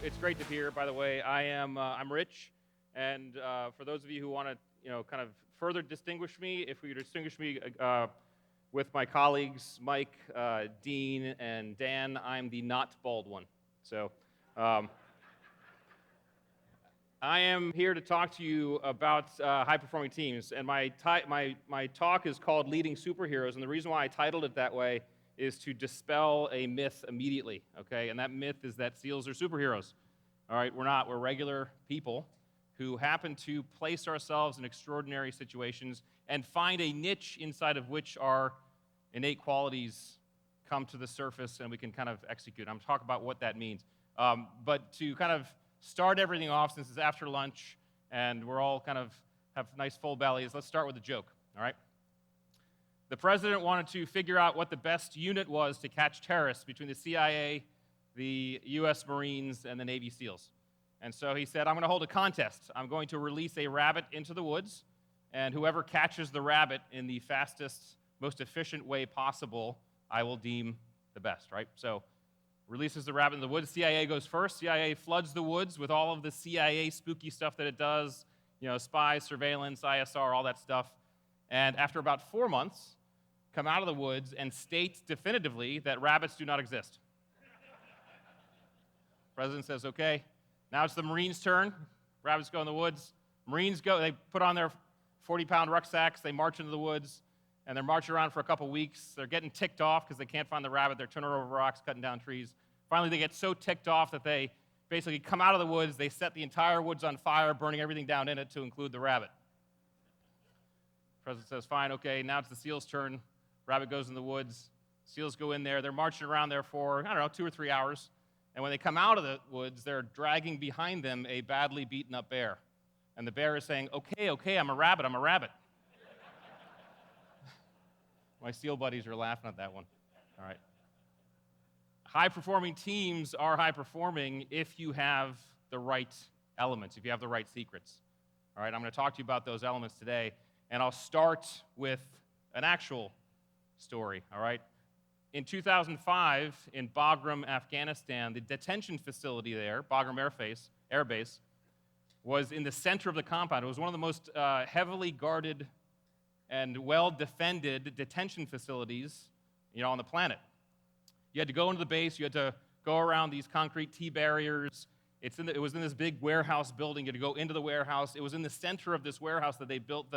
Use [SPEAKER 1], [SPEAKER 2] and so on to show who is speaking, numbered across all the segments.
[SPEAKER 1] it's great to be here. By the way, I'm Rich, and for those of you who want to kind of further distinguish me, if we could distinguish me with my colleagues Mike, Dean, and Dan, I'm the not bald one. So I am here to talk to you about high-performing teams, and my talk is called Leading Superheroes, and the reason why I titled it that way is to dispel a myth immediately, okay? And that myth is that SEALs are superheroes. All right, we're not. We're regular people who happen to place ourselves in extraordinary situations and find a niche inside of which our innate qualities come to the surface and we can kind of execute. I'm talking about what that means. But to kind of start everything off, since it's after lunch and we're all kind of have nice full bellies, let's start with a joke, all right? The president wanted to figure out what the best unit was to catch terrorists between the CIA, the U.S. Marines, and the Navy SEALs. And so he said, I'm going to hold a contest. I'm going to release a rabbit into the woods, and whoever catches the rabbit in the fastest, most efficient way possible, I will deem the best, right? So releases the rabbit in the woods. CIA goes first. CIA floods the woods with all of the CIA spooky stuff that it does, spies, surveillance, ISR, all that stuff. And after about 4 months, come out of the woods and state definitively that rabbits do not exist. President says, okay, now it's the Marines' turn. Rabbits go in the woods. Marines go, they put on their 40-pound rucksacks, they march into the woods, and they're marching around for a couple weeks. They're getting ticked off because they can't find the rabbit. They're turning over rocks, cutting down trees. Finally, they get so ticked off that they basically come out of the woods, they set the entire woods on fire, burning everything down in it to include the rabbit. President says, fine, okay, now it's the SEAL's turn. Rabbit goes in the woods. SEALs go in there. They're marching around there for, 2 or 3 hours. And when they come out of the woods, they're dragging behind them a badly beaten up bear. And the bear is saying, okay, I'm a rabbit. My SEAL buddies are laughing at that one. All right. High-performing teams are high-performing if you have the right elements, if you have the right secrets. All right, I'm going to talk to you about those elements today. And I'll start with an actual story, all right? In 2005, in Bagram, Afghanistan, the detention facility there, Bagram Air Base, was in the center of the compound. It was one of the most heavily guarded and well-defended detention facilities, on the planet. You had to go into the base. You had to go around these concrete T-barriers. It was in this big warehouse building. You had to go into the warehouse. It was in the center of this warehouse that they built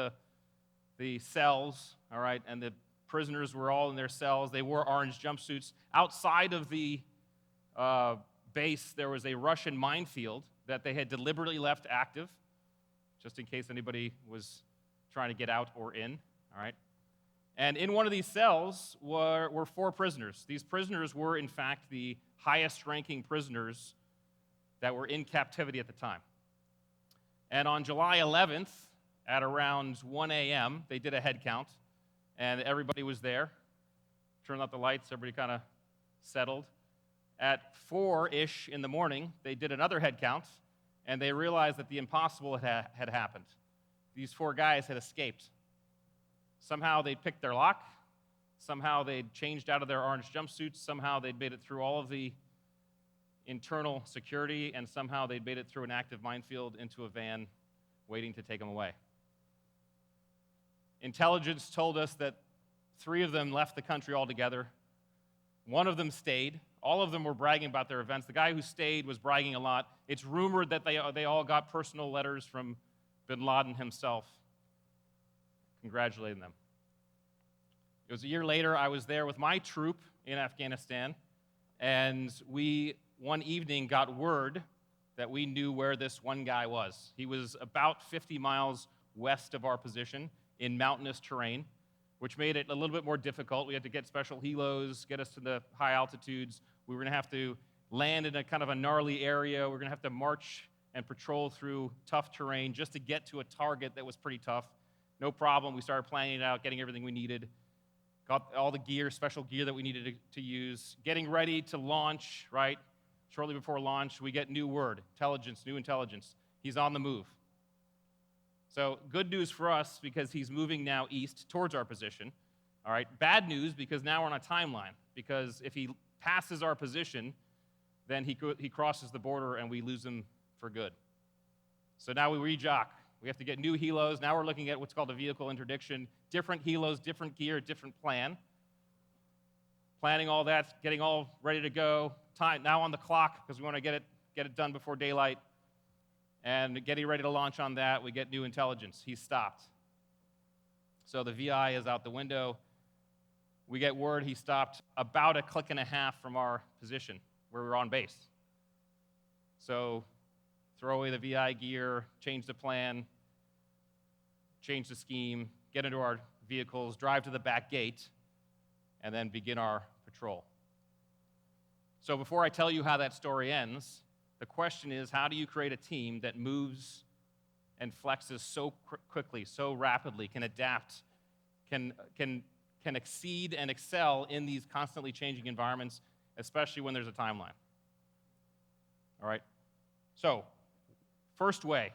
[SPEAKER 1] the cells, all right, and the prisoners were all in their cells. They wore orange jumpsuits. Outside of the base, there was a Russian minefield that they had deliberately left active, just in case anybody was trying to get out or in, all right? And in one of these cells were 4 prisoners. These prisoners were, in fact, the highest-ranking prisoners that were in captivity at the time. And on July 11th, at around 1 a.m., they did a head count, and everybody was there. Turned out the lights, everybody kind of settled. At 4-ish in the morning, they did another head count, and they realized that the impossible had happened. These 4 guys had escaped. Somehow they'd picked their lock. Somehow they'd changed out of their orange jumpsuits. Somehow they'd made it through all of the internal security, and somehow they'd made it through an active minefield into a van waiting to take them away. Intelligence told us that 3 of them left the country altogether. 1 of them stayed. All of them were bragging about their events. The guy who stayed was bragging a lot. It's rumored that they all got personal letters from bin Laden himself congratulating them. It was a year later, I was there with my troop in Afghanistan, and we, one evening, got word that we knew where this one guy was. He was about 50 miles west of our position in mountainous terrain, which made it a little bit more difficult. We had to get special helos, get us to the high altitudes. We were going to have to land in a kind of a gnarly area. We were going to have to march and patrol through tough terrain just to get to a target that was pretty tough. No problem. We started planning it out, getting everything we needed, got all the gear, special gear that we needed to use, getting ready to launch, right? Shortly before launch, we get new intelligence. He's on the move. So good news for us because he's moving now east towards our position. All right, bad news because now we're on a timeline, because if he passes our position, then he crosses the border and we lose him for good. So now we rejock. We have to get new helos. Now we're looking at what's called a vehicle interdiction. Different helos, different gear, different plan. Planning all that, getting all ready to go. Time now on the clock because we want to get it done before daylight. And getting ready to launch on that, we get new intelligence. He's stopped. So the VI is out the window. We get word he stopped about a click and a half from our position where we were on base. So throw away the VI gear, change the plan, change the scheme, get into our vehicles, drive to the back gate, and then begin our patrol. So before I tell you how that story ends, the question is, how do you create a team that moves and flexes so quickly, so rapidly, can adapt, can exceed and excel in these constantly changing environments, especially when there's a timeline? All right? So, first way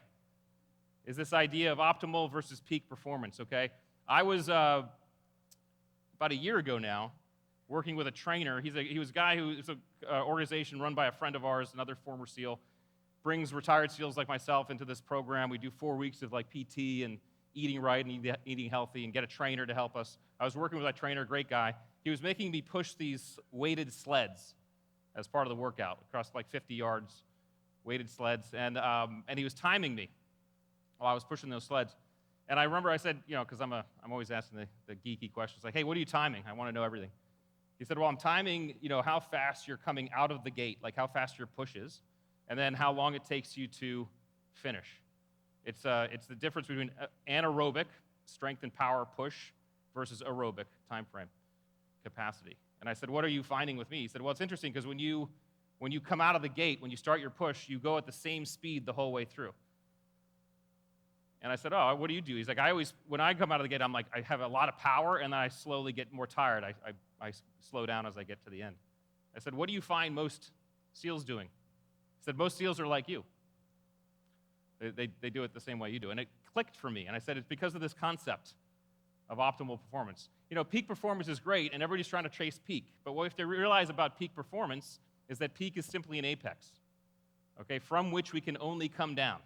[SPEAKER 1] is this idea of optimal versus peak performance, okay? I was, about a year ago now, working with a trainer. He was a guy who is an organization run by a friend of ours, another former SEAL, brings retired SEALs like myself into this program. We do 4 weeks of like PT and eating right and eating healthy and get a trainer to help us. I was working with that trainer, great guy. He was making me push these weighted sleds as part of the workout, across like 50 yards, weighted sleds, and he was timing me while I was pushing those sleds. And I remember I said, because I'm always asking the geeky questions, like, hey, what are you timing? I want to know everything. He said, well, I'm timing, how fast you're coming out of the gate, like how fast your push is, and then how long it takes you to finish. It's the difference between anaerobic, strength and power push, versus aerobic, time frame, capacity. And I said, what are you finding with me? He said, well, it's interesting because when you come out of the gate, when you start your push, you go at the same speed the whole way through. And I said, oh, what do you do? He's like, when I come out of the gate, I'm like, I have a lot of power, and then I slowly get more tired. I slow down as I get to the end. I said, what do you find most SEALs doing? He said, most SEALs are like you. They do it the same way you do. And it clicked for me. And I said, it's because of this concept of optimal performance. Peak performance is great, and everybody's trying to chase peak. But what we have to realize about peak performance is that peak is simply an apex, okay, from which we can only come down.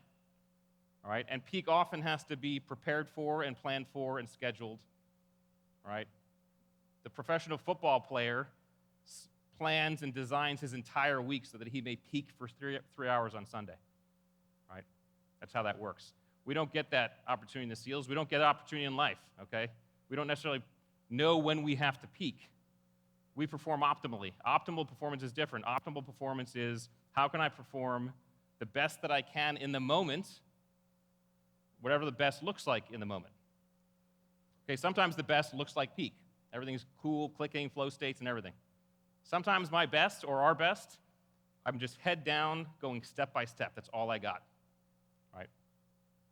[SPEAKER 1] All right? And peak often has to be prepared for and planned for and scheduled. All right? The professional football player plans and designs his entire week so that he may peak for 3 hours on Sunday. Right? That's how that works. We don't get that opportunity in the SEALs. We don't get that opportunity in life, okay? We don't necessarily know when we have to peak. We perform optimally. Optimal performance is different. Optimal performance is, how can I perform the best that I can in the moment, whatever the best looks like in the moment. Okay, sometimes the best looks like peak. Everything's cool, clicking, flow states, and everything. Sometimes my best, or our best, I'm just head down, going step by step. That's all I got, right?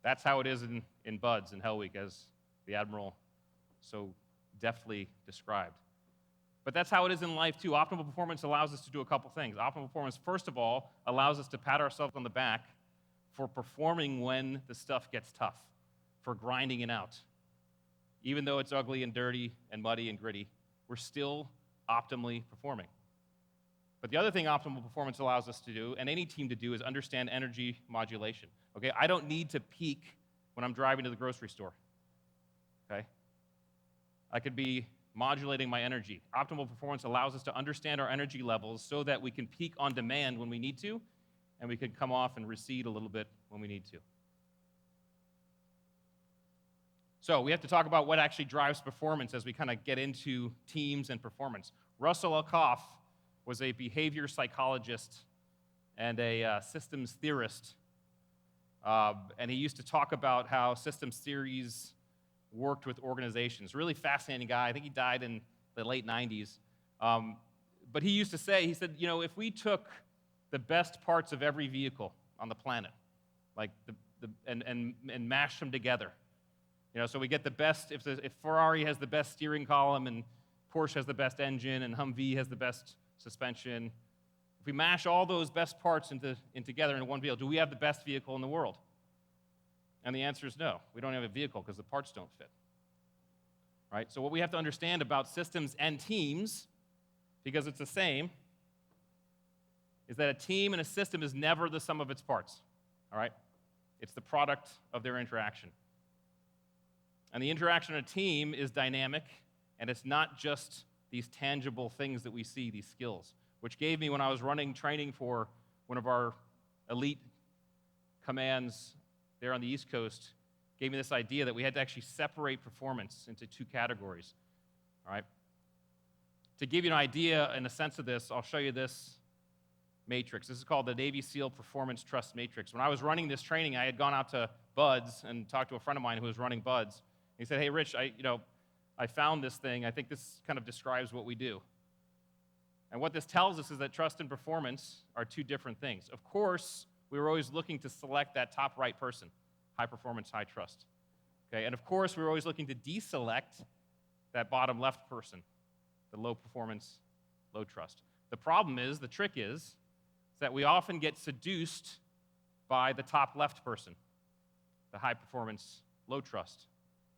[SPEAKER 1] That's how it is in Buds and Hell Week, as the Admiral so deftly described. But that's how it is in life, too. Optimal performance allows us to do a couple things. Optimal performance, first of all, allows us to pat ourselves on the back for performing when the stuff gets tough, for grinding it out. Even though it's ugly and dirty and muddy and gritty, we're still optimally performing. But the other thing optimal performance allows us to do, and any team to do, is understand energy modulation. Okay, I don't need to peak when I'm driving to the grocery store. Okay? I could be modulating my energy. Optimal performance allows us to understand our energy levels so that we can peak on demand when we need to, and we can come off and recede a little bit when we need to. So we have to talk about what actually drives performance as we kind of get into teams and performance. Russell Alkoff was a behavior psychologist and a systems theorist. And he used to talk about how systems theories worked with organizations. Really fascinating guy. I think he died in the late 90s. But he used to say, he said, if we took the best parts of every vehicle on the planet, like and mashed them together, so we get the best, if Ferrari has the best steering column and Porsche has the best engine and Humvee has the best suspension, if we mash all those best parts together in one vehicle, do we have the best vehicle in the world? And the answer is no. We don't have a vehicle because the parts don't fit. Right? So what we have to understand about systems and teams, because it's the same, is that a team and a system is never the sum of its parts, all right? It's the product of their interaction. And the interaction of a team is dynamic, and it's not just these tangible things that we see, these skills, which gave me, when I was running training for one of our elite commands there on the East Coast, gave me this idea that we had to actually separate performance into two categories, all right? To give you an idea and a sense of this, I'll show you this matrix. This is called the Navy SEAL Performance Trust Matrix. When I was running this training, I had gone out to BUDS and talked to a friend of mine who was running BUDS. He said, hey, Rich, I found this thing. I think this kind of describes what we do. And what this tells us is that trust and performance are two different things. Of course, we were always looking to select that top right person, high performance, high trust. Okay? And of course, we were always looking to deselect that bottom left person, the low performance, low trust. The problem is, the trick is that we often get seduced by the top left person, the high performance, low trust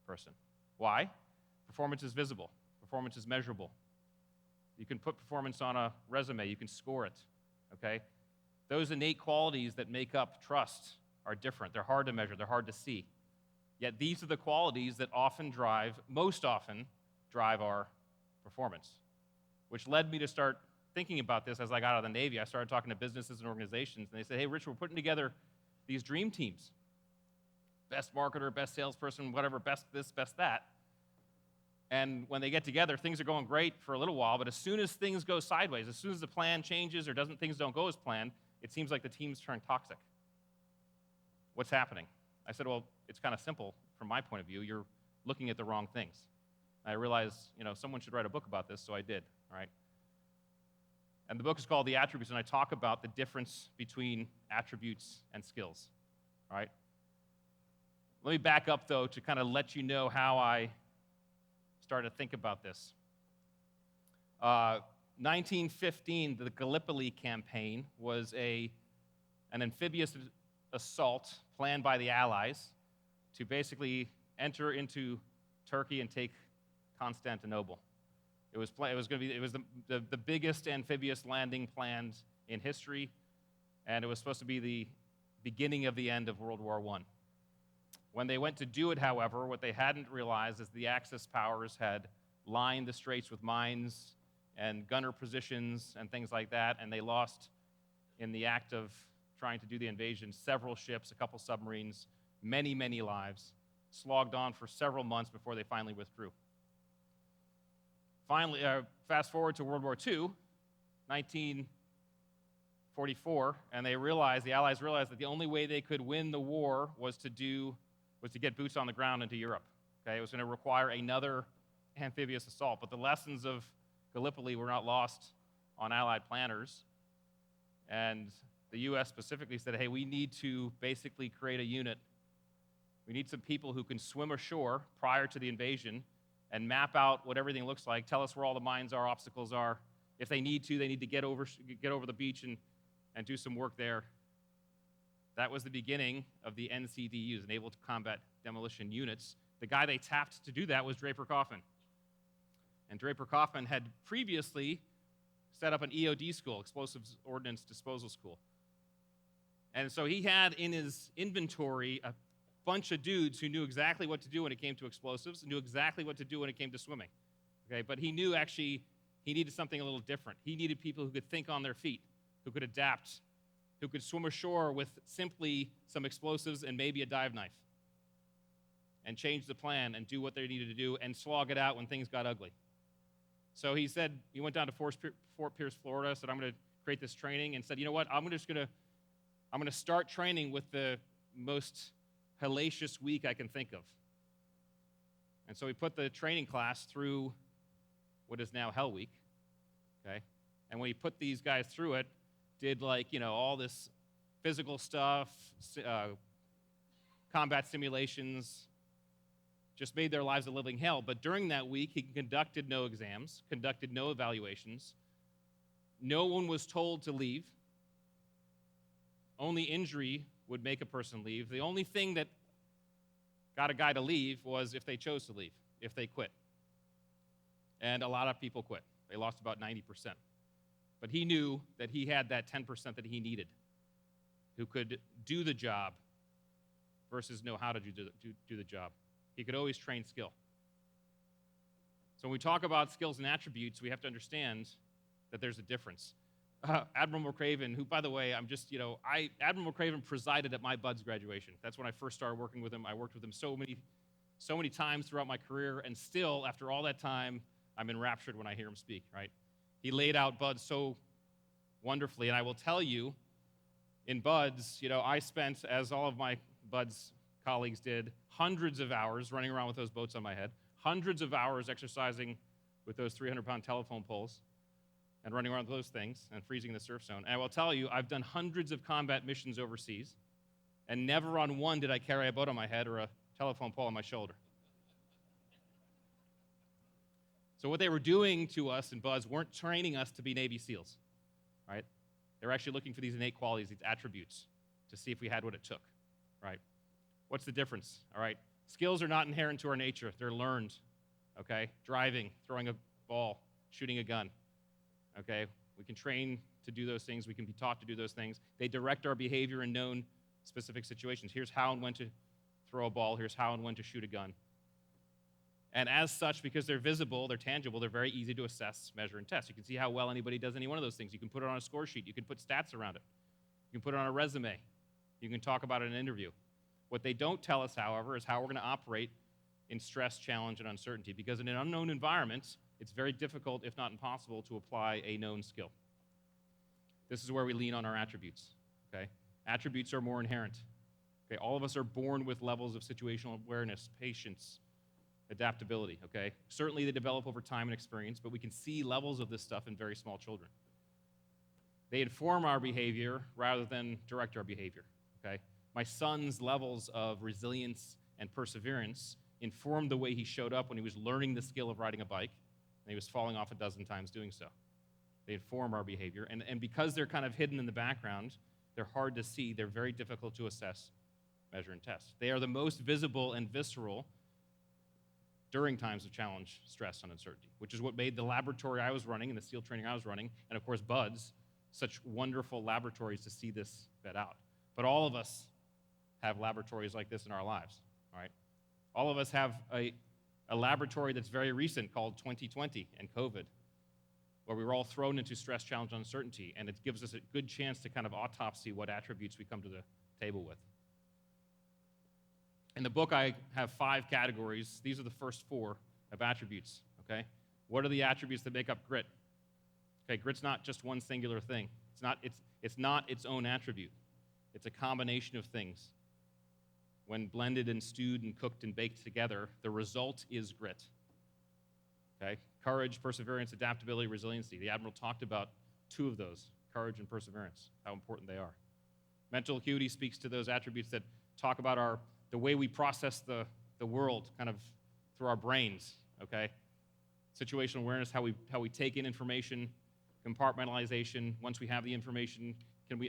[SPEAKER 1] person. Why? Performance is visible. Performance is measurable. You can put performance on a resume. You can score it, okay? Those innate qualities that make up trust are different. They're hard to measure. They're hard to see. Yet these are the qualities that most often drive our performance, which led me to start thinking about this as I got out of the Navy. I started talking to businesses and organizations, and they said, hey, Rich, we're putting together these dream teams. Best marketer, best salesperson, whatever, best this, best that. And when they get together, things are going great for a little while, but as soon as things go sideways, as soon as the plan changes or things don't go as planned, it seems like the teams turn toxic. What's happening? I said, well, it's kind of simple from my point of view. You're looking at the wrong things. I realized, someone should write a book about this, so I did, all right? And the book is called The Attributes, and I talk about the difference between attributes and skills, all right? Let me back up, though, to kind of let you know how I started to think about this. 1915, the Gallipoli campaign was an amphibious assault planned by the Allies to basically enter into Turkey and take Constantinople. It was the biggest amphibious landing planned in history, and it was supposed to be the beginning of the end of World War I. When they went to do it, however, what they hadn't realized is the Axis powers had lined the straits with mines and gunner positions and things like that, and they lost, in the act of trying to do the invasion, several ships, a couple submarines, many, many lives, slogged on for several months before they finally withdrew. Finally, fast forward to World War II, 1944, and the Allies realized that the only way they could win the war was to get boots on the ground into Europe. Okay? It was going to require another amphibious assault, but the lessons of Gallipoli were not lost on Allied planners, and the U.S. specifically said, hey, we need to basically create a unit. We need some people who can swim ashore prior to the invasion and map out what everything looks like, tell us where all the mines are, obstacles are. If they need to get over the beach and do some work there. That was the beginning of the NCDUs, Naval Combat Demolition Units. The guy they tapped to do that was Draper Coffin. And Draper Coffin had previously set up an EOD school, Explosives Ordnance Disposal School. And so he had in his inventory a bunch of dudes who knew exactly what to do when it came to explosives, and knew exactly what to do when it came to swimming. Okay, but he knew actually he needed something a little different. He needed people who could think on their feet, who could adapt, who could swim ashore with simply some explosives and maybe a dive knife, and change the plan and do what they needed to do and slog it out when things got ugly. So he went down to Fort Pierce, Florida, said, I'm going to create this training, and said, you know what, I'm going to start training with the most hellacious week I can think of. And so he put the training class through what is now Hell Week, okay? And when he put these guys through it, did all this physical stuff, combat simulations, just made their lives a living hell. But during that week, he conducted no exams, conducted no evaluations. No one was told to leave. Only injury would make a person leave. The only thing that got a guy to leave was if they chose to leave, if they quit. And a lot of people quit. They lost about 90%. But he knew that he had that 10% that he needed, who could do the job versus know how to do the job. He could always train skill. So when we talk about skills and attributes, we have to understand that there's a difference. Admiral McCraven, who, by the way, Admiral McCraven presided at my Buds graduation. That's when I first started working with him. I worked with him so many times throughout my career, and still, after all that time, I'm enraptured when I hear him speak, right? He laid out Buds so wonderfully, and I will tell you, in Buds, I spent, as all of my Buds colleagues did, hundreds of hours running around with those boats on my head, hundreds of hours exercising with those 300-pound telephone poles and running around with those things and freezing in the surf zone. And I will tell you, I've done hundreds of combat missions overseas, and never on one did I carry a boat on my head or a telephone pole on my shoulder. So what they were doing to us in Buds weren't training us to be Navy SEALs, right? They were actually looking for these innate qualities, these attributes, to see if we had what it took, right? What's the difference, all right? Skills are not inherent to our nature. They're learned, okay? Driving, throwing a ball, shooting a gun, okay? We can train to do those things. We can be taught to do those things. They direct our behavior in known specific situations. Here's how and when to throw a ball. Here's how and when to shoot a gun. And as such, because they're visible, they're tangible, they're very easy to assess, measure, and test. You can see how well anybody does any one of those things. You can put it on a score sheet. You can put stats around it. You can put it on a resume. You can talk about it in an interview. What they don't tell us, however, is how we're going to operate in stress, challenge, and uncertainty. Because in an unknown environment, it's very difficult, if not impossible, to apply a known skill. This is where we lean on our attributes, okay? Attributes are more inherent. Okay, all of us are born with levels of situational awareness, patience, adaptability, okay? Certainly they develop over time and experience, but we can see levels of this stuff in very small children. They inform our behavior rather than direct our behavior, okay? My son's levels of resilience and perseverance informed the way he showed up when he was learning the skill of riding a bike, and he was falling off a dozen times doing so. They inform our behavior, and because they're kind of hidden in the background, they're hard to see, they're very difficult to assess, measure, and test. They are the most visible and visceral during times of challenge, stress, and uncertainty, which is what made the laboratory I was running and the SEAL training I was running, and of course Buds, such wonderful laboratories to see this fed out. But all of us have laboratories like this in our lives, all right? All of us have a laboratory that's very recent called 2020 and COVID, where we were all thrown into stress, challenge, and uncertainty, and it gives us a good chance to kind of autopsy what attributes we come to the table with. In the book, I have 5 categories. These are the first 4 of attributes, okay? What are the attributes that make up grit? Okay, grit's not just one singular thing. It's not its own attribute. It's a combination of things. When blended and stewed and cooked and baked together, the result is grit, okay? Courage, perseverance, adaptability, resiliency. The Admiral talked about 2 of those, courage and perseverance, how important they are. Mental acuity speaks to those attributes that talk about the way we process the world kind of through our brains, okay? Situational awareness, how we take in information, compartmentalization. Once we have the information,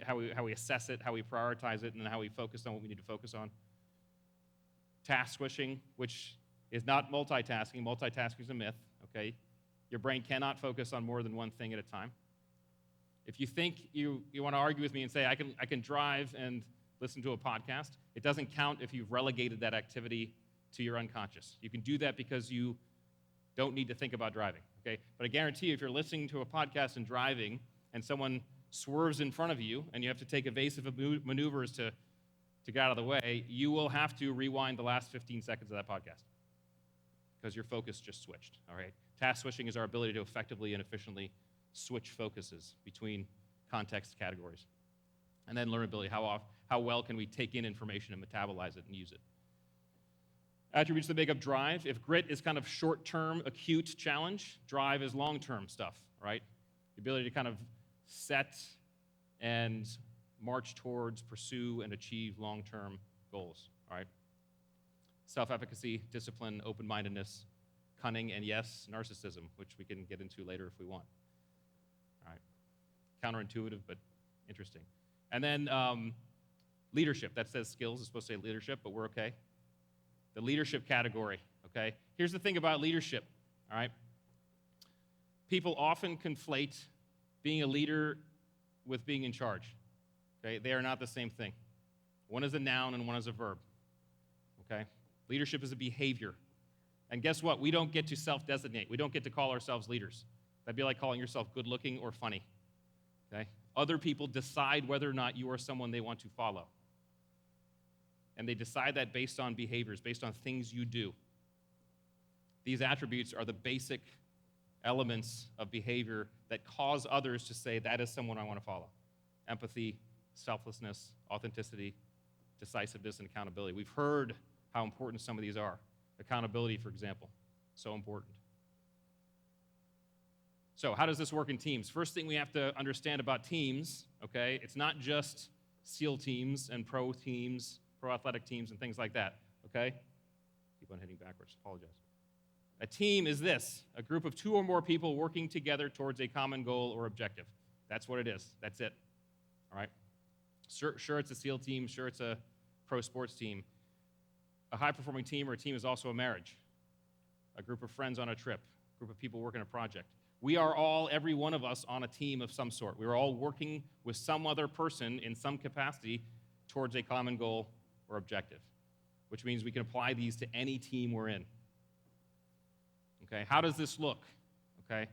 [SPEAKER 1] how we assess it, how we prioritize it, and then how we focus on what we need to focus on. Task switching, which is not multitasking. Multitasking is a myth, okay? Your brain cannot focus on more than one thing at a time. If you think you want to argue with me and say, I can drive and listen to a podcast, it doesn't count if you've relegated that activity to your unconscious. You can do that because you don't need to think about driving, okay? But I guarantee you, if you're listening to a podcast and driving, and someone swerves in front of you, and you have to take evasive maneuvers to get out of the way, you will have to rewind the last 15 seconds of that podcast because your focus just switched, all right? Task switching is our ability to effectively and efficiently switch focuses between context categories. And then learnability, how well can we take in information and metabolize it and use it. Attributes that make up drive. If grit is kind of short-term, acute challenge, drive is long-term stuff, right? The ability to kind of set and march towards, pursue, and achieve long-term goals, all right? Self-efficacy, discipline, open-mindedness, cunning, and yes, narcissism, which we can get into later if we want, all right? Counterintuitive, but interesting. And then leadership. That says skills. It's supposed to say leadership, but we're okay. The leadership category, okay? Here's the thing about leadership, all right? People often conflate being a leader with being in charge. Okay? They are not the same thing. One is a noun and one is a verb. Okay? Leadership is a behavior. And guess what? We don't get to self-designate. We don't get to call ourselves leaders. That'd be like calling yourself good-looking or funny. Okay? Other people decide whether or not you are someone they want to follow. And they decide that based on behaviors, based on things you do. These attributes are the basic elements of behavior that cause others to say, that is someone I want to follow. Empathy, selflessness, authenticity, decisiveness, and accountability. We've heard how important some of these are. Accountability, for example, so important. So how does this work in teams? First thing we have to understand about teams, okay, it's not just SEAL teams and pro teams, pro athletic teams and things like that, okay? Keep on hitting backwards, apologize. A team is this, a group of 2 or more people working together towards a common goal or objective. That's what it is, that's it, all right? Sure, it's a SEAL team, sure, it's a pro sports team. A high-performing team or a team is also a marriage, a group of friends on a trip, a group of people working a project. We are all, every one of us, on a team of some sort. We are all working with some other person in some capacity towards a common goal or objective, which means we can apply these to any team we're in. Okay, how does this look? Okay,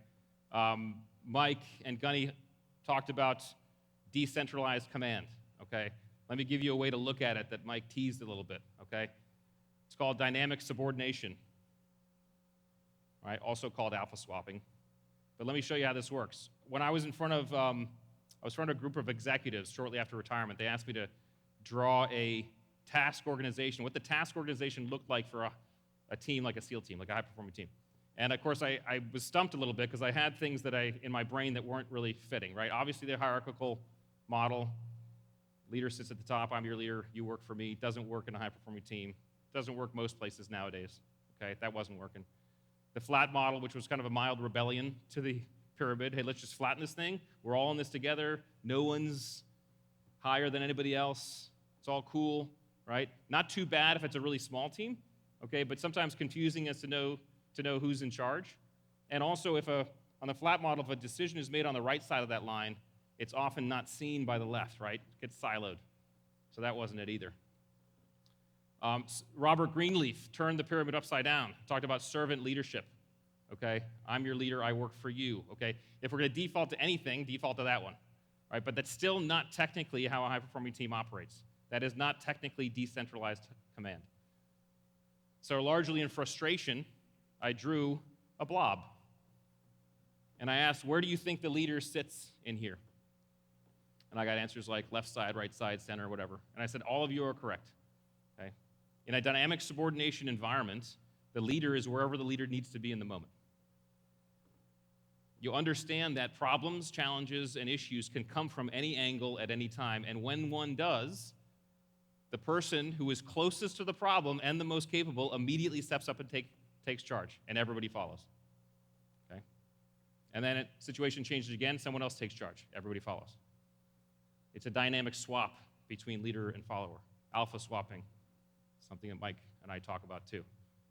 [SPEAKER 1] Mike and Gunny talked about decentralized command. Okay, let me give you a way to look at it that Mike teased a little bit. Okay, it's called dynamic subordination. All right, also called alpha swapping. But let me show you how this works. When I was in front of a group of executives shortly after retirement, they asked me to draw a task organization, what the task organization looked like for a team like a SEAL team, like a high-performing team. And of course, I was stumped a little bit because I had things that in my brain that weren't really fitting, right? Obviously, the hierarchical model, leader sits at the top, I'm your leader, you work for me, doesn't work in a high-performing team, doesn't work most places nowadays, okay? That wasn't working. The flat model, which was kind of a mild rebellion to the pyramid, hey, let's just flatten this thing, we're all in this together, no one's higher than anybody else, it's all cool, right? Not too bad if it's a really small team, okay, but sometimes confusing as to know who's in charge. And also, on the flat model, if a decision is made on the right side of that line, it's often not seen by the left, right? It gets siloed. So that wasn't it either. Robert Greenleaf turned the pyramid upside down, talked about servant leadership, okay? I'm your leader, I work for you, okay? If we're going to default to anything, default to that one, right? But that's still not technically how a high-performing team operates. That is not technically decentralized command. So largely in frustration, I drew a blob. And I asked, where do you think the leader sits in here? And I got answers like left side, right side, center, whatever. And I said, all of you are correct. Okay? In a dynamic subordination environment, the leader is wherever the leader needs to be in the moment. You understand that problems, challenges, and issues can come from any angle at any time. And when one does, the person who is closest to the problem and the most capable immediately steps up and takes charge, and everybody follows. Okay? And then situation changes again, someone else takes charge, everybody follows. It's a dynamic swap between leader and follower. Alpha swapping, something that Mike and I talk about too.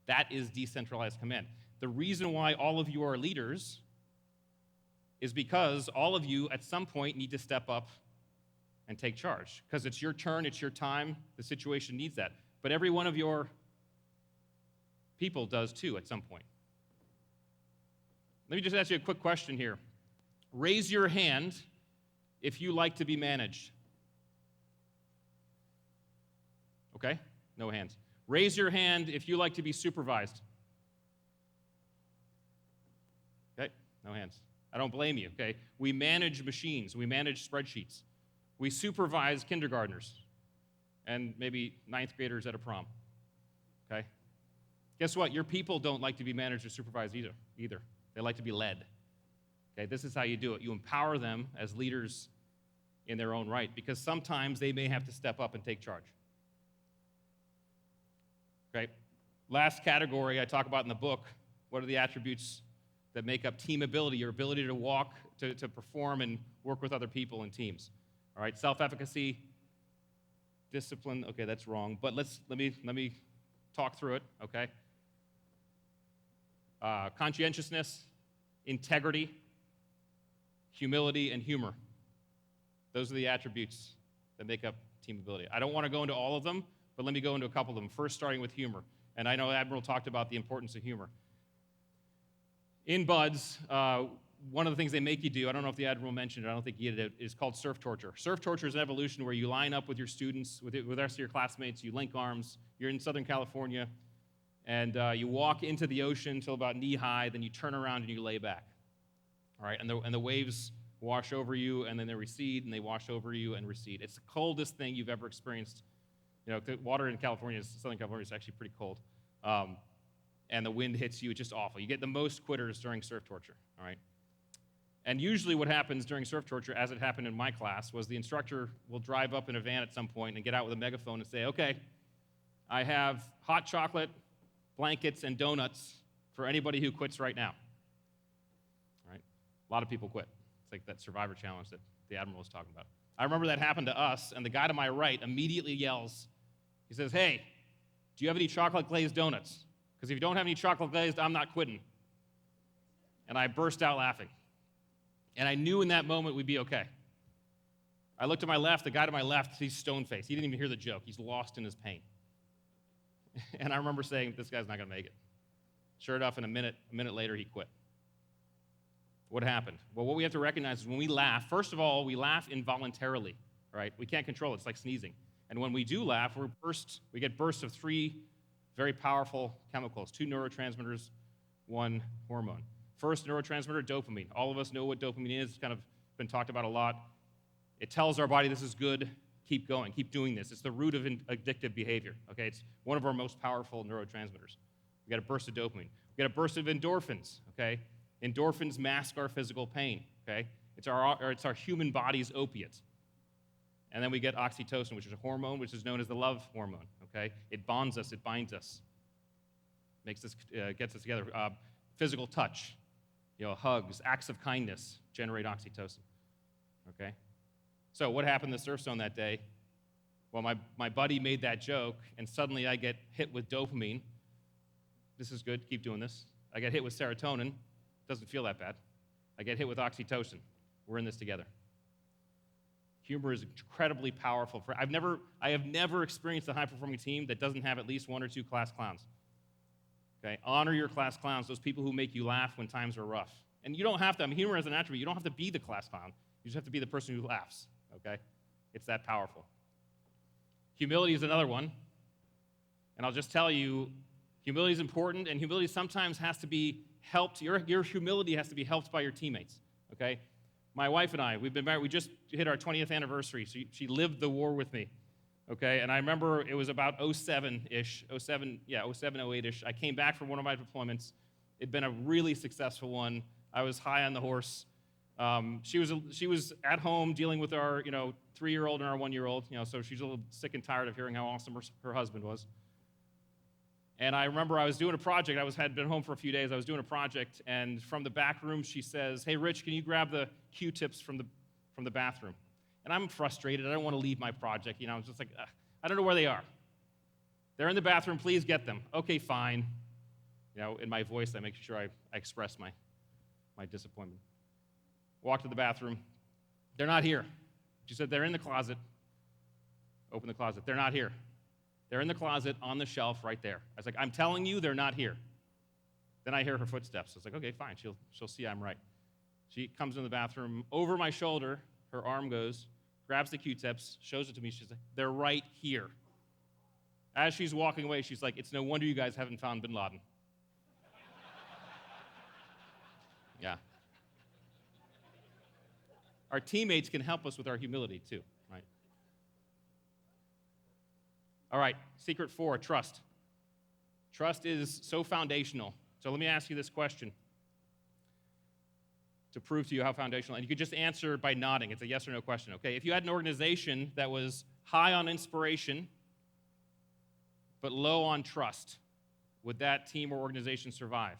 [SPEAKER 1] That is decentralized command. The reason why all of you are leaders is because all of you at some point need to step up and take charge, because it's your turn, it's your time, the situation needs that. But every one of your people does too at some point. Let me just ask you a quick question here. Raise your hand if you like to be managed. Okay? No hands. Raise your hand if you like to be supervised. Okay? No hands. I don't blame you, okay? We manage machines. We manage spreadsheets. We supervise kindergartners and maybe ninth graders at a prom, okay? Guess what? Your people don't like to be managed or supervised either. They like to be led. Okay, this is how you do it. You empower them as leaders in their own right, because sometimes they may have to step up and take charge. Okay, last category I talk about in the book, what are the attributes that make up team ability, your ability to walk, to perform and work with other people in teams. All right, self-efficacy, discipline, okay, that's wrong, but let me talk through it, okay? Conscientiousness, integrity, humility, and humor. Those are the attributes that make up team ability. I don't want to go into all of them, but let me go into a couple of them. First, starting with humor. And I know Admiral talked about the importance of humor. In BUDS, one of the things they make you do, I don't know if the Admiral mentioned it, I don't think he did it, is called surf torture. Surf torture is an evolution where you line up with your students, with the rest of your classmates, you link arms, you're in Southern California, and you walk into the ocean until about knee-high, then you turn around and you lay back. All right, and the waves wash over you, and then they recede, and they wash over you and recede. It's the coldest thing you've ever experienced. You know, the water in California, Southern California, is actually pretty cold. And the wind hits you, it's just awful. You get the most quitters during surf torture, all right? And usually what happens during surf torture, as it happened in my class, was the instructor will drive up in a van at some point and get out with a megaphone and say, okay, I have hot chocolate, blankets, and donuts for anybody who quits right now. All right? A lot of people quit. It's like that survivor challenge that the Admiral was talking about. I remember that happened to us, and the guy to my right immediately yells, he says, hey, do you have any chocolate glazed donuts? Because if you don't have any chocolate glazed, I'm not quitting. And I burst out laughing. And I knew in that moment we'd be okay. I looked to my left, the guy to my left, he's stone-faced. He didn't even hear the joke. He's lost in his pain. And I remember saying, this guy's not going to make it. Sure enough, in a minute later, he quit. What happened? Well, what we have to recognize is when we laugh, first of all, we laugh involuntarily, right? We can't control it. It's like sneezing. And when we do laugh, we get bursts of 3 very powerful chemicals, 2 neurotransmitters, 1 hormone. First neurotransmitter, dopamine. All of us know what dopamine is. It's kind of been talked about a lot. It tells our body this is good, keep going, keep doing this. It's the root of addictive behavior, okay? It's one of our most powerful neurotransmitters. We get a burst of dopamine. We get a burst of endorphins, okay? Endorphins mask our physical pain, okay? It's our human body's opiate. And then we get oxytocin, which is a hormone, which is known as the love hormone, okay? It bonds us, it binds us, gets us together. Physical touch, hugs, acts of kindness generate oxytocin, okay? So what happened in the surf zone that day? Well, my buddy made that joke, and suddenly I get hit with dopamine. This is good, keep doing this. I get hit with serotonin, doesn't feel that bad. I get hit with oxytocin. We're in this together. Humor is incredibly powerful. I have never experienced a high-performing team that doesn't have at least 1 or 2 class clowns. Okay? Honor your class clowns, those people who make you laugh when times are rough. And you don't have to, humor as an attribute, you don't have to be the class clown. You just have to be the person who laughs, okay? It's that powerful. Humility is another one. And I'll just tell you, humility is important, and humility sometimes has to be helped. Your humility has to be helped by your teammates, okay? My wife and I, we've been married, we just hit our 20th anniversary. She lived the war with me, okay? And I remember it was about 07-ish, 08-ish. I came back from one of my deployments. It'd been a really successful one. I was high on the horse. She was at home dealing with our 3-year-old and our 1-year-old, so she's a little sick and tired of hearing how awesome her husband was. And I remember I was doing a project. Had been home for a few days. I was doing a project, and from the back room, she says, "Hey, Rich, can you grab the Q-tips from the bathroom?" And I'm frustrated. I don't want to leave my project. I was just like, I don't know where they are. They're in the bathroom. Please get them. Okay, fine. In my voice, I make sure I express my disappointment. Walk to the bathroom. They're not here. She said, they're in the closet. Open the closet. They're not here. They're in the closet on the shelf right there. I was like, I'm telling you, they're not here. Then I hear her footsteps. I was like, okay, fine. She'll see I'm right. She comes in the bathroom. Over my shoulder, her arm goes, grabs the Q-tips, shows it to me. She's like, they're right here. As she's walking away, she's like, it's no wonder you guys haven't found bin Laden. Yeah. Our teammates can help us with our humility too, right? All right, secret 4, trust. Trust is so foundational. So let me ask you this question to prove to you how foundational, and you could just answer by nodding. It's a yes or no question, okay? If you had an organization that was high on inspiration but low on trust, would that team or organization survive?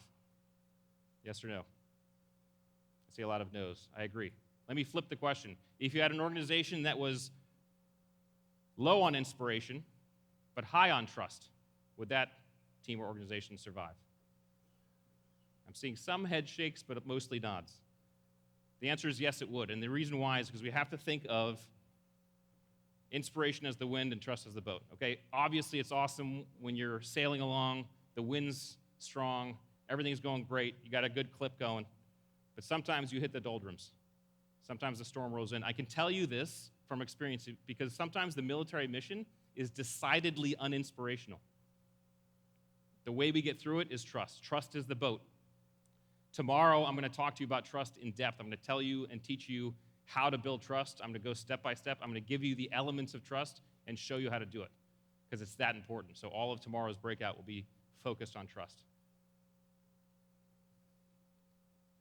[SPEAKER 1] Yes or no? I see a lot of no's. I agree. Let me flip the question. If you had an organization that was low on inspiration but high on trust, would that team or organization survive? I'm seeing some head shakes, but mostly nods. The answer is yes, it would. And the reason why is because we have to think of inspiration as the wind and trust as the boat, okay? Obviously, it's awesome when you're sailing along, the wind's strong, everything's going great, you got a good clip going, but sometimes you hit the doldrums. Sometimes the storm rolls in. I can tell you this from experience because sometimes the military mission is decidedly uninspirational. The way we get through it is trust. Trust is the boat. Tomorrow, I'm going to talk to you about trust in depth. I'm going to tell you and teach you how to build trust. I'm going to go step by step. I'm going to give you the elements of trust and show you how to do it because it's that important. So all of tomorrow's breakout will be focused on trust.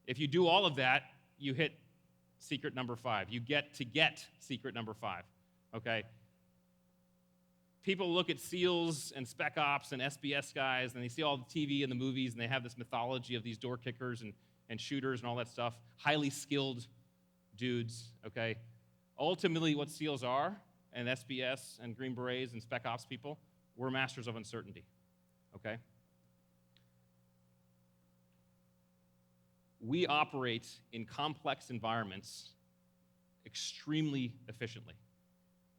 [SPEAKER 1] If you do all of that, you hit secret number 5. You get secret number 5, okay? People look at SEALs and Spec Ops and SBS guys, and they see all the TV and the movies, and they have this mythology of these door kickers and shooters and all that stuff, highly skilled dudes, okay? Ultimately, what SEALs are, and SBS and Green Berets and Spec Ops people, we're masters of uncertainty, okay? We operate in complex environments extremely efficiently.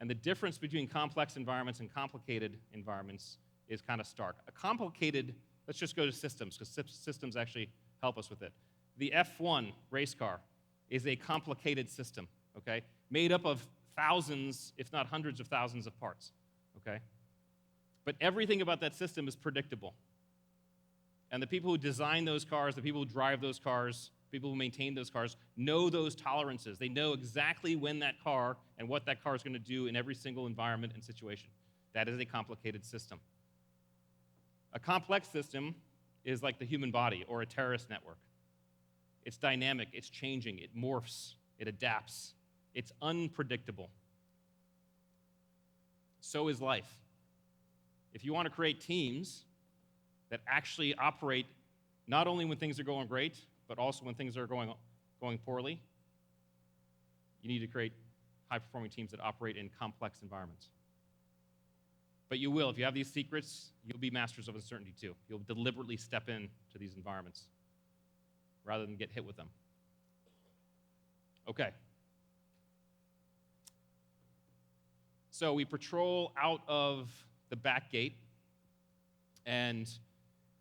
[SPEAKER 1] And the difference between complex environments and complicated environments is kind of stark. A complicated, let's just go to systems, because systems actually help us with it. The F1 race car is a complicated system, okay? Made up of thousands, if not hundreds of thousands of parts, okay? But everything about that system is predictable. And the people who design those cars, the people who drive those cars, people who maintain those cars, know those tolerances. They know exactly when that car and what that car is going to do in every single environment and situation. That is a complicated system. A complex system is like the human body or a terrorist network. It's dynamic, it's changing, it morphs, it adapts. It's unpredictable. So is life. If you want to create teams that actually operate not only when things are going great, but also when things are going poorly, you need to create high-performing teams that operate in complex environments. But you will. If you have these secrets, you'll be masters of uncertainty too. You'll deliberately step into these environments rather than get hit with them. Okay. So we patrol out of the back gate, and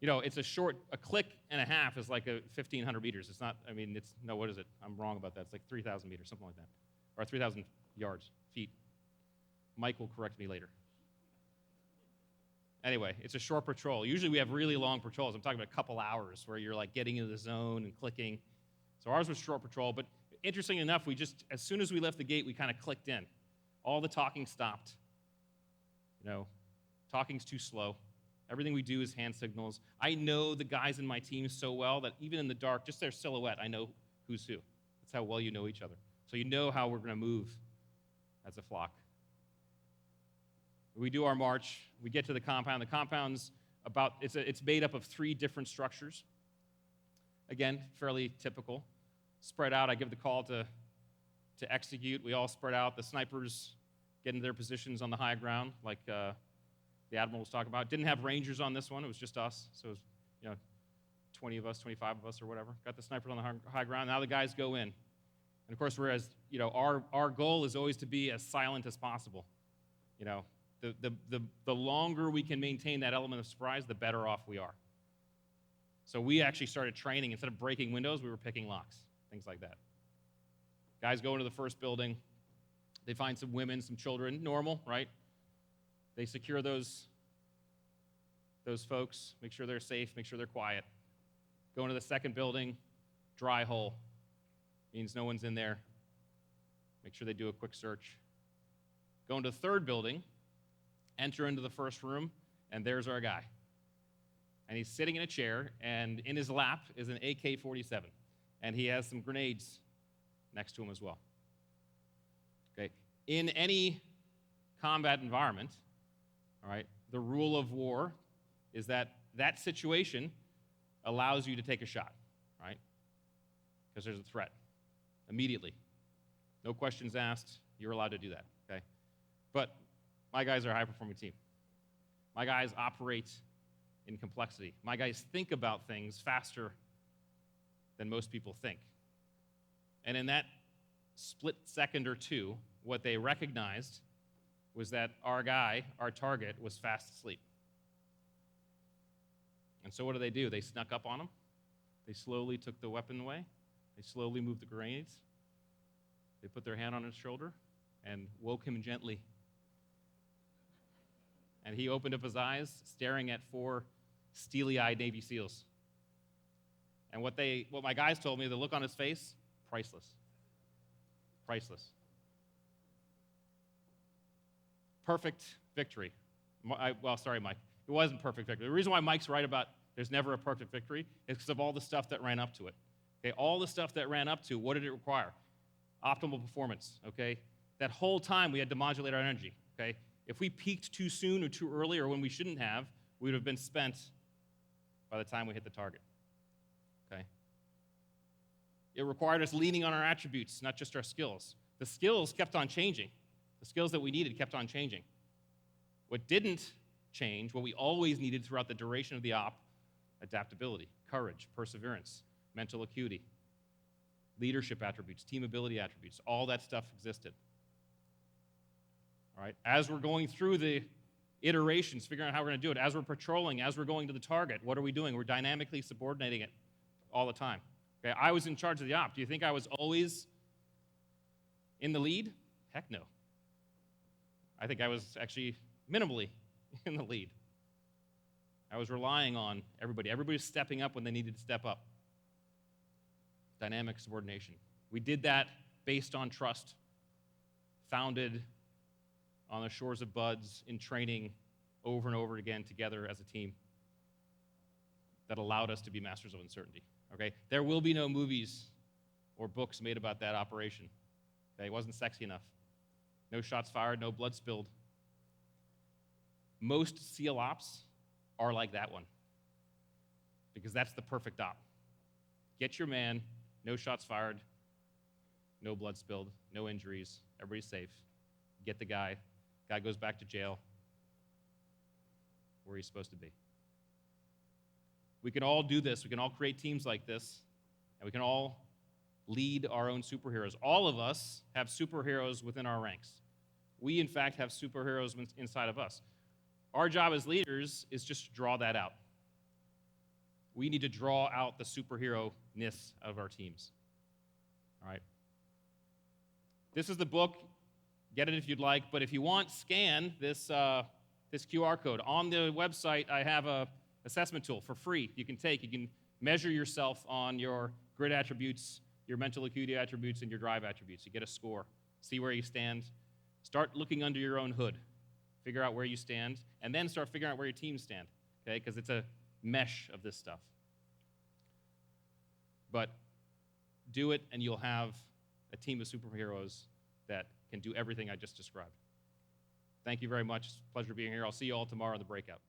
[SPEAKER 1] it's a click and a half is like 1,500 meters. It's not, what is it? I'm wrong about that. It's like 3,000 meters, something like that. Or 3,000 yards, feet. Mike will correct me later. Anyway, it's a short patrol. Usually we have really long patrols. I'm talking about a couple hours where you're like getting into the zone and clicking. So ours was short patrol, but interesting enough, as soon as we left the gate, we kind of clicked in. All the talking stopped. Talking's too slow. Everything we do is hand signals. I know the guys in my team so well that even in the dark, just their silhouette, I know who's who. That's how well you know each other. So you know how we're going to move as a flock. We do our march. We get to the compound. The compound's it's made up of 3 different structures. Again, fairly typical. Spread out. I give the call to execute. We all spread out. The snipers get into their positions on the high ground, like the Admiral was talking about. Didn't have rangers on this one. It was just us. So it was, 20 of us, 25 of us or whatever. Got the snipers on the high ground. Now the guys go in. And of course, our goal is always to be as silent as possible. The longer we can maintain that element of surprise, the better off we are. So we actually started training. Instead of breaking windows, we were picking locks, things like that. Guys go into the first building. They find some women, some children, normal, right? They secure those folks, make sure they're safe, make sure they're quiet. Go into the second building, dry hole. Means no one's in there. Make sure they do a quick search. Go into the third building, enter into the first room, and there's our guy. And he's sitting in a chair, and in his lap is an AK-47. And he has some grenades next to him as well. Okay. In any combat environment, all right, the rule of war is that situation allows you to take a shot, right? Because there's a threat. Immediately. No questions asked. You're allowed to do that, okay? But my guys are a high-performing team. My guys operate in complexity. My guys think about things faster than most people think. And in that split second or two, what they recognized was that our guy, our target, was fast asleep. And so what do? They snuck up on him. They slowly took the weapon away. They slowly moved the grenades. They put their hand on his shoulder and woke him gently. And he opened up his eyes, staring at 4 steely-eyed Navy SEALs. And what my guys told me, the look on his face, priceless. Priceless. Perfect victory. Sorry, Mike. It wasn't perfect victory. The reason why Mike's right about there's never a perfect victory is because of all the stuff that ran up to it. Okay, all the stuff that ran up to, what did it require? Optimal performance, okay? That whole time we had to modulate our energy, okay? If we peaked too soon or too early or when we shouldn't have, we would have been spent by the time we hit the target, okay? It required us leaning on our attributes, not just our skills. The skills kept on changing. The skills that we needed kept on changing. What didn't change, what we always needed throughout the duration of the op, adaptability, courage, perseverance, mental acuity, leadership attributes, team ability attributes, all that stuff existed. All right, as we're going through the iterations, figuring out how we're going to do it, as we're patrolling, as we're going to the target, what are we doing? We're dynamically subordinating it all the time. Okay, I was in charge of the op. Do you think I was always in the lead? Heck no. I think I was actually minimally in the lead. I was relying on everybody. Everybody was stepping up when they needed to step up. Dynamic subordination. We did that based on trust, founded on the shores of Buds in training over and over again together as a team that allowed us to be masters of uncertainty. Okay? There will be no movies or books made about that operation. Okay? It wasn't sexy enough. No shots fired, no blood spilled. Most SEAL ops are like that one because that's the perfect op. Get your man, no shots fired, no blood spilled, no injuries, everybody's safe. Get the guy. Guy goes back to jail where he's supposed to be. We can all do this. We can all create teams like this, and we can all lead our own superheroes. All of us have superheroes within our ranks. We, in fact, have superheroes inside of us. Our job as leaders is just to draw that out. We need to draw out the superhero-ness of our teams. All right? This is the book. Get it if you'd like, but if you want, scan this QR code. On the website, I have an assessment tool for free you can take. You can measure yourself on your grit attributes, your mental acuity attributes, and your drive attributes. You get a score. See where you stand. Start looking under your own hood. Figure out where you stand, and then start figuring out where your teams stand, okay? Because it's a mesh of this stuff. But do it, and you'll have a team of superheroes that can do everything I just described. Thank you very much. It's a pleasure being here. I'll see you all tomorrow in the breakout.